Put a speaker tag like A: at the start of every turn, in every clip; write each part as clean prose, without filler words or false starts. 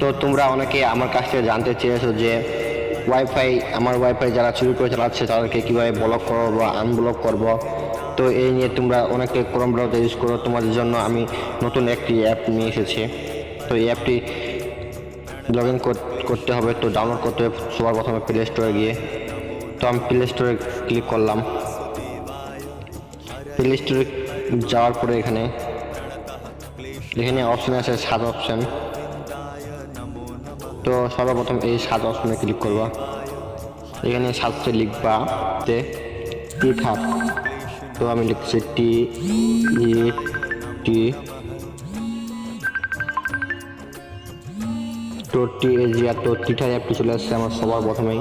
A: তো তোমরা অনেকে আমার কাছ থেকে জানতে চেয়েছো যে আমার ওয়াইফাই যারা চুরি করে চালাচ্ছে তাদেরকে কীভাবে ব্লক করবো বা আনব্লক করবো। তো এই নিয়ে তোমরা অনেকে ক্রোম ব্রাউজার ইউজ করো, তোমাদের জন্য আমি নতুন একটি অ্যাপ নিয়ে এসেছি। তো এই অ্যাপটি লগ ইন করতে হবে, তো ডাউনলোড করতে হবে সবার প্রথমে প্লে স্টোরে গিয়ে। তো আমি প্লে স্টোরে ক্লিক করলাম। প্লে স্টোরে যাওয়ার পরে এখানে অপশান আছে 7 অপশান। তো সর্বপ্রথম এই 7 অপশানে ক্লিক করবা। এখানে 7 লিখবা টিথার। তো আমি লিখছি টি তো টিএজিআর। তো টিথার অ্যাপটি চলে আসছে আমার সবার প্রথমেই।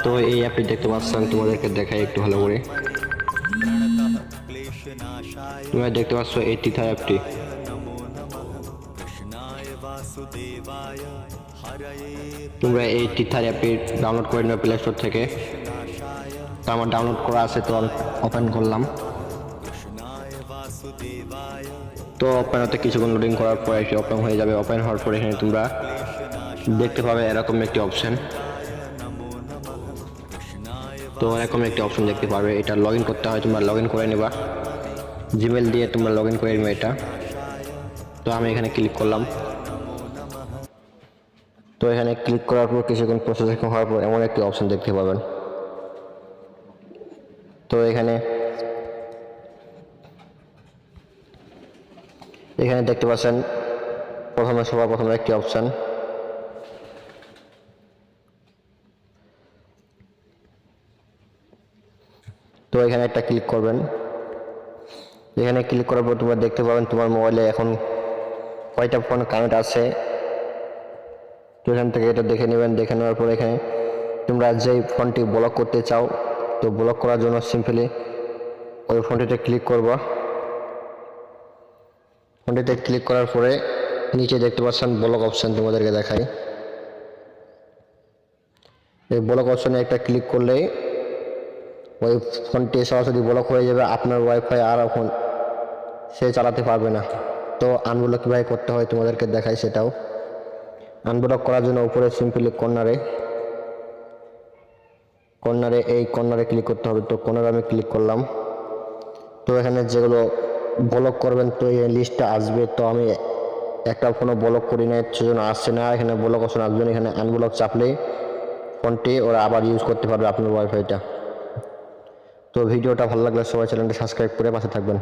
A: তো এই অ্যাপটি দেখতে পাচ্ছেন, তোমাদেরকে দেখাই একটু ভালো করে। তোমরা দেখতে পাচ্ছ এই টিথার অ্যাপটি। তোমরা এই টিথার অ্যাপটি ডাউনলোড করে নেবে প্লে স্টোর থেকে। তো আমার ডাউনলোড করা আছে, তো আমি ওপেন করলাম। তো ওপেন হতে কিছুক্ষণ লোডিং করার পর এটি ওপেন হয়ে যাবে। ওপেন হওয়ার পর এখানে তোমরা দেখতে পাবে এরকম একটি অপশন। তো এরকম একটি অপশন দেখতে পাবে, এটা লগ ইন করতে হয়, তোমরা লগ ইন করে নেবা। জিমেল দিয়ে তোমরা লগ ইন করে নেবে এটা। তো আমি এখানে ক্লিক করলাম। তো এখানে ক্লিক করার পর কিছুক্ষণ প্রসেসিং হওয়ার পর এমন একটি অপশন দেখতে পাবেন। তো এখানে দেখতে পাচ্ছেন সবার প্রথমে একটি অপশন। তো এখানে একটা ক্লিক করবেন। এখানে ক্লিক করার পর তোমরা দেখতে পাবেন তোমার মোবাইলে এখন কয়টা ফোন কানেক্ট আছে। তো এখান থেকে এটা দেখে নেবেন। দেখে নেওয়ার পর এখানে তোমরা যেই ফোনটি ব্লক করতে চাও, তো ব্লক করার জন্য সিম্পলি ওই ফোনটিতে ক্লিক করবা। ফোনটিতে ক্লিক করার পরে নিচে দেখতে পাচ্ছেন ব্লক অপশন, তোমাদেরকে দেখাই। এই ব্লক অপশনে একটা ক্লিক করলেই ওই ফোনটি সরাসরি ব্লক হয়ে যাবে। আপনার ওয়াইফাই আর এখন সে চালাতে পারবে না। তো আনব্লক কীভাবে করতে হয় তোমাদেরকে দেখাই সেটাও। আনব্লক করার জন্য উপরে সিম্পলি কর্নারে ক্লিক করতে হবে। তো কর্নারে আমি ক্লিক করলাম। তো এখানে যেগুলো ব্লক করবেন তো এই লিস্টটা আসবে। তো আমি একটা ফোনও ব্লক করি না, সেজন্য আসছে না। এখানে ব্লক অপশন আসবে না। এখানে আনব্লক চাপলেই ফোনটি ওরা আবার ইউজ করতে পারবে আপনার ওয়াইফাইটা। তো ভিডিওটা ভালো লাগলে সবাই চ্যানেলটা সাবস্ক্রাইব করে পাশে থাকবেন।